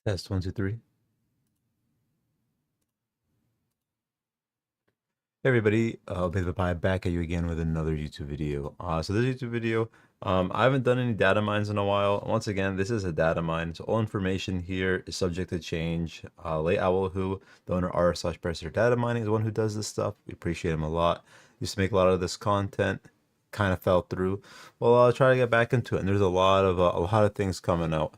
Test 1, 2, 3. Hey everybody, Bit of a Pie back at you again with another YouTube video. So this YouTube video, I haven't done any data mines in a while. Once again, this is a data mine, so all information here is subject to change. Late Owl, who the owner r/Predecessor Data Mining, is the one who does this stuff. We appreciate him a lot. Used to make a lot of this content, kind of fell through. Well, I'll try to get back into it, and there's a lot of things coming out.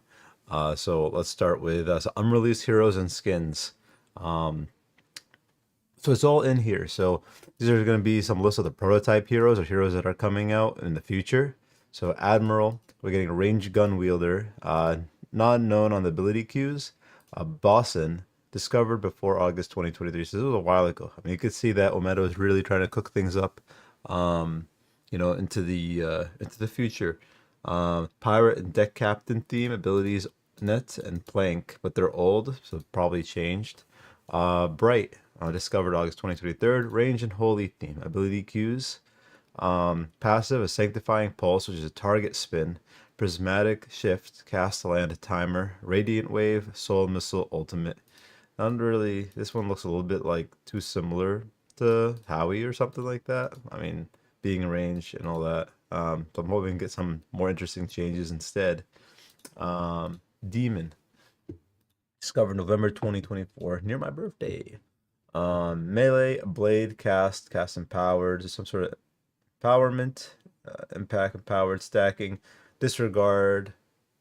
So let's start with some unreleased heroes and skins. So it's all in here. So these are going to be some lists of the prototype heroes or heroes that are coming out in the future. So Admiral, we're getting a ranged gun wielder, not known on the ability queues. Boston, discovered before August 2023. So this was a while ago. I mean, you could see that Omedo is really trying to cook things up, into the future. Pirate and deck captain theme abilities, net and plank, but they're old, so probably changed. Bright, discovered August 2023. Range and holy theme. Ability queues. Passive, a sanctifying pulse, which is a target spin. Prismatic shift, cast land timer. Radiant wave, soul missile ultimate. Not really. This one looks a little bit like too similar to Howie or something like that. I mean, being range and all that. So I'm hoping to get some more interesting changes instead. Demon, discovered November 2024, near my birthday. Melee, blade, cast empowered, some sort of empowerment, impact empowered, stacking, disregard,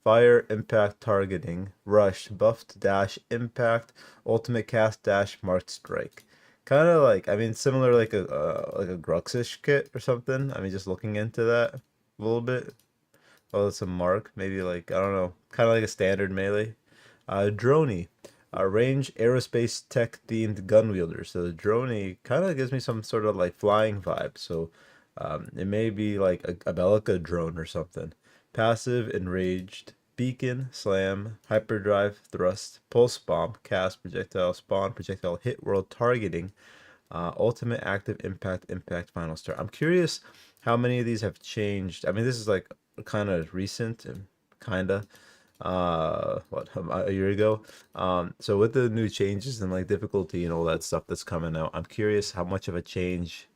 fire, impact, targeting, rush, buffed, dash, impact, ultimate cast, dash, marked strike. Kind of like, I mean, similar like a Gruxish kit or something. I mean, just looking into that a little bit. Oh, it's a mark, maybe like, I don't know, kind of like a standard melee. Droney, range aerospace tech themed gun wielder. So the Droney kind of gives me some sort of like flying vibe. So it may be like a Bellica drone or something. Passive, enraged, beacon, slam, hyperdrive, thrust, pulse bomb, cast, projectile spawn, projectile hit, world targeting, ultimate active impact, final star. I'm curious how many of these have changed. I mean, this is like kind of recent and kind of a year ago. So with the new changes and like difficulty and all that stuff that's coming out, I'm curious how much of a change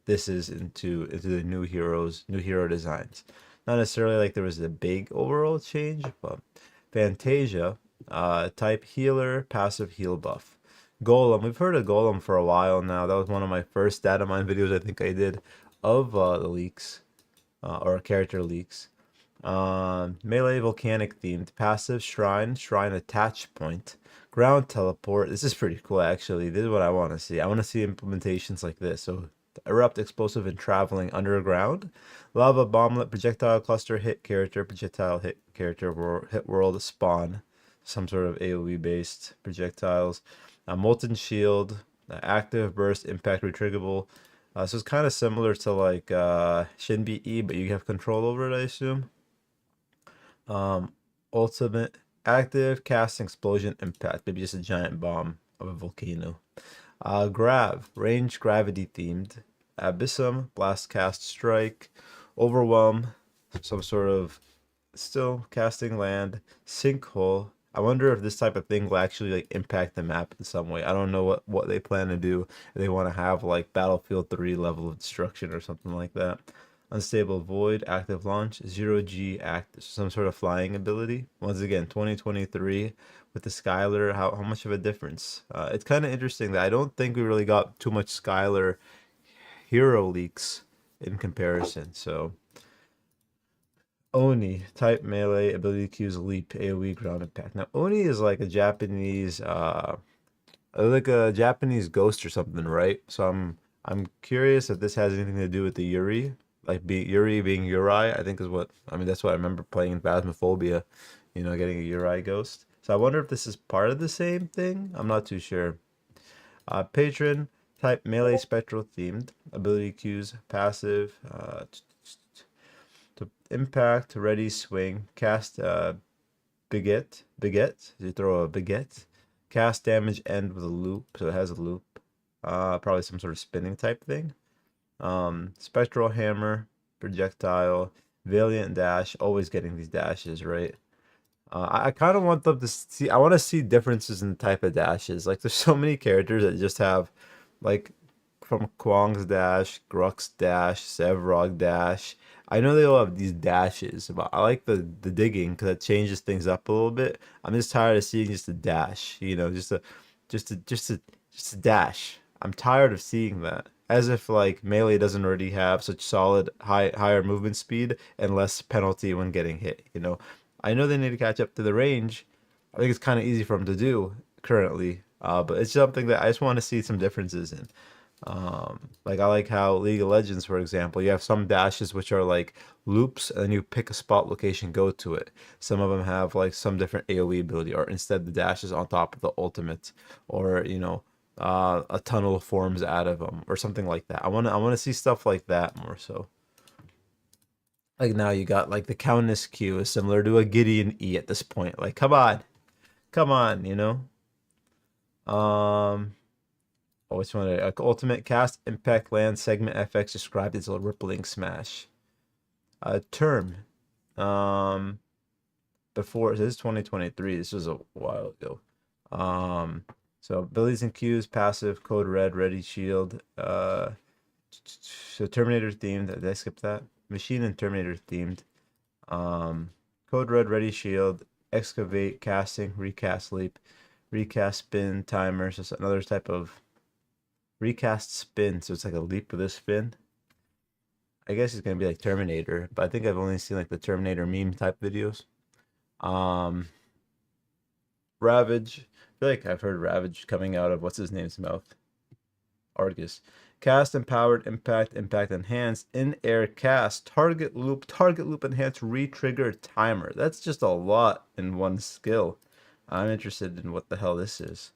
this is into the new hero designs. Not necessarily like there was a big overall change, but Fantasia, type healer, passive heal buff. Golem, we've heard of Golem for a while now. That was one of my first Datamine videos I think I did of the leaks, or character leaks. Melee volcanic themed, passive shrine attach point, ground teleport. This is pretty cool actually. This is what I want to see. I want to see implementations like this. So erupt, explosive, and traveling underground. Lava bomblet, projectile cluster, hit character, projectile hit character, hit world spawn. Some sort of AoE based projectiles. Molten shield, active burst, impact retriggable. So it's kind of similar to like Shinbi E, but you have control over it, I assume. Ultimate, active, cast, explosion, impact. Maybe just a giant bomb of a volcano. Grav, range, gravity themed. Abyssum, blast, cast, strike. Overwhelm, some sort of still casting land. Sinkhole. I wonder if this type of thing will actually like impact the map in some way. I don't know what they plan to do. If they want to have like Battlefield 3 level of destruction or something like that. Unstable void, active launch, 0G act, some sort of flying ability. Once again, 2023 with the Skylar, how much of a difference? It's kind of interesting that I don't think we really got too much Skylar hero leaks in comparison. So Oni, type melee, ability queues, leap, AoE, ground impact. Now Oni is like a Japanese ghost or something, right? So I'm curious if this has anything to do with the Yuri, like Yuri being Uri. I think is what I mean. That's what I remember playing in Phasmophobia, getting a Uri ghost. So I wonder if this is part of the same thing. I'm not too sure. Patron, type melee, spectral themed, ability queues, passive, to impact, ready, swing, cast, baguette. You throw a baguette. Cast damage end with a loop, so it has a loop. Probably some sort of spinning type thing. Spectral hammer, projectile, valiant dash. Always getting these dashes, right? I kind of want them to see. I want to see differences in the type of dashes. Like, there's so many characters that just have, like, from Kwang's dash, Gruk's dash, Sevrog dash. I know they all have these dashes, but I like the digging because it changes things up a little bit. I'm just tired of seeing just a dash. Just a dash. I'm tired of seeing that. As if like melee doesn't already have such solid higher movement speed and less penalty when getting hit. I know they need to catch up to the range. I think it's kind of easy for them to do currently, but it's something that I just want to see some differences in. Like I like how League of Legends, for example, you have some dashes which are like loops, and then you pick a spot location, go to it. Some of them have like some different AoE ability, or instead the dash is on top of the ultimate, or a tunnel forms out of them, or something like that. I want to see stuff like that more so. Like now you got like the Countess Q is similar to a Gideon E at this point. Like come on. Um, oh, which one? Ultimate cast impact land segment FX described as a rippling smash. Term. Um, Before this is 2023. This was a while ago. Um, so abilities and Qs, passive, code red, ready, shield. So Terminator themed. Did I skip that? Machine and Terminator themed. Um, Code Red, Ready Shield, Excavate, Casting, Recast Leap, Recast Spin, Timer. So it's another type of recast spin. So it's like a leap with a spin. I guess it's gonna be like Terminator, but I think I've only seen like the Terminator meme type videos. Um, Ravage. I feel like I've heard Ravage coming out of what's his name's mouth. Argus. Cast, empowered, impact, impact enhanced, in air cast, target loop enhanced, re-trigger timer. That's just a lot in one skill. I'm interested in what the hell this is.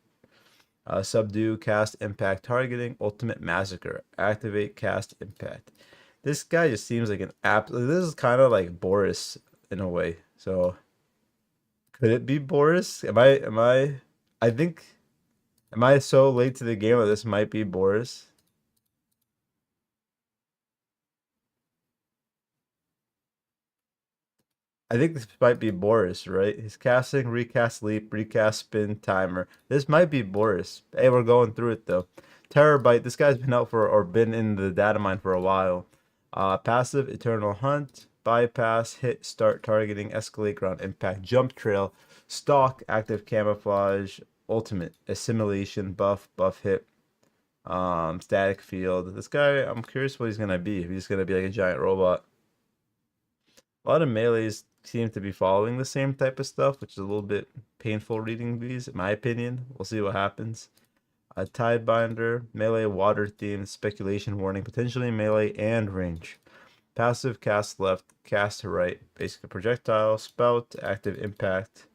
Subdue, cast, impact, targeting, ultimate massacre, activate, cast, impact. This guy just seems like an app. This is kind of like Boris in a way. So could it be Boris? I think, am I so late to the game that this might be Boris? I think this might be Boris, right? He's casting, recast leap, recast spin, timer. This might be Boris. Hey, we're going through it though. Terabyte, this guy's been out for or been in the data mine for a while. Passive, eternal hunt, bypass, hit, start targeting, escalate, ground impact, jump trail, stalk, active camouflage, ultimate, assimilation, buff hit, static field. This guy, I'm curious what he's gonna be. If he's gonna be like a giant robot. A lot of melees seem to be following the same type of stuff, which is a little bit painful reading these, in my opinion. We'll see what happens. A Tidebinder, melee water themed, speculation warning, potentially melee and range. Passive, cast left, cast right, basic projectile, spout, active impact,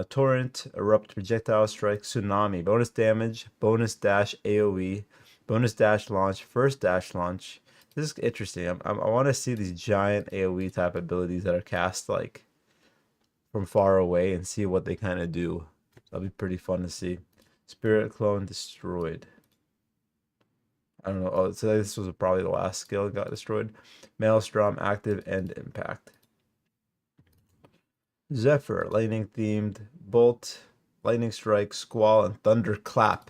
torrent, erupt, projectile strike, tsunami, bonus damage, bonus dash AoE, bonus dash launch, first dash launch. This is interesting. I want to see these giant AoE type abilities that are cast like from far away and see what they kind of do. That'll be pretty fun to see. Spirit clone destroyed. I don't know. Oh, so this was probably the last skill that got destroyed. Maelstrom active and impact. Zephyr lightning themed bolt, lightning strike, squall, and thunder clap.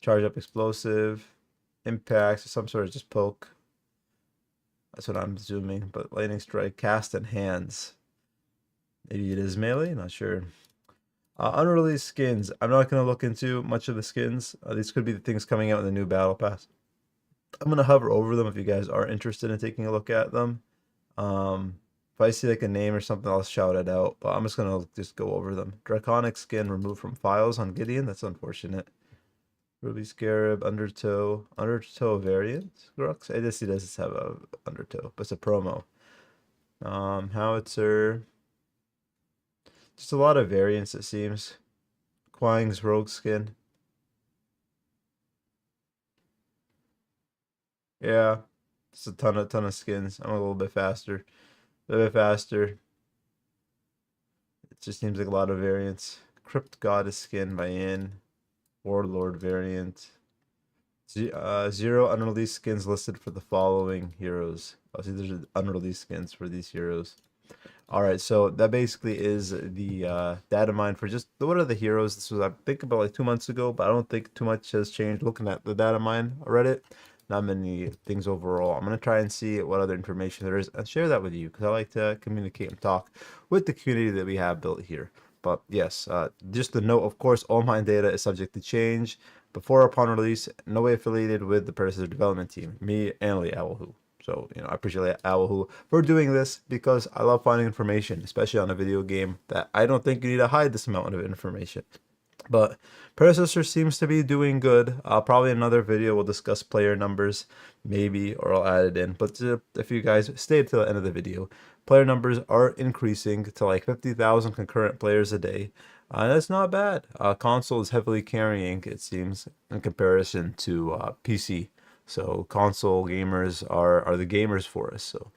Charge up explosive, impacts, some sort of just poke. That's what I'm assuming. But lightning strike, cast, and hands. Maybe it is melee. Not sure. Unreleased skins. I'm not going to look into much of the skins. These could be the things coming out in the new battle pass. I'm going to hover over them if you guys are interested in taking a look at them. If I see like a name or something, I'll shout it out. But I'm just going to just go over them. Draconic skin removed from files on Gideon. That's unfortunate. Ruby Scarab, Undertow variant. Grux. I guess he does have a Undertow, but it's a promo. Howitzer. Just a lot of variants, it seems. Quang's rogue skin. Yeah, just a ton of skins. I'm a little bit faster. A little bit faster. It just seems like a lot of variants. Crypt Goddess skin by In. Warlord variant. Zero unreleased skins listed for the following heroes. Oh, see, there's unreleased skins for these heroes. All right, so that basically is the data mine for just what are the heroes. This was, I think, about like 2 months ago, but I don't think too much has changed looking at the data mine Reddit. Not many things overall. I'm gonna try and see what other information there is and share that with you because I like to communicate and talk with the community that we have built here. But yes, just to note, of course, all mine data is subject to change before or upon release. No way affiliated with the Predecessor development team, me and Lee Owlwho. So, I appreciate Owlwho for doing this because I love finding information, especially on a video game that I don't think you need to hide this amount of information. But Predecessor seems to be doing good. Probably another video will discuss player numbers, maybe, or I'll add it in. But if you guys stay till the end of the video, player numbers are increasing to like 50,000 concurrent players a day. That's not bad. Console is heavily carrying, it seems, in comparison to PC. So console gamers are the gamers for us. So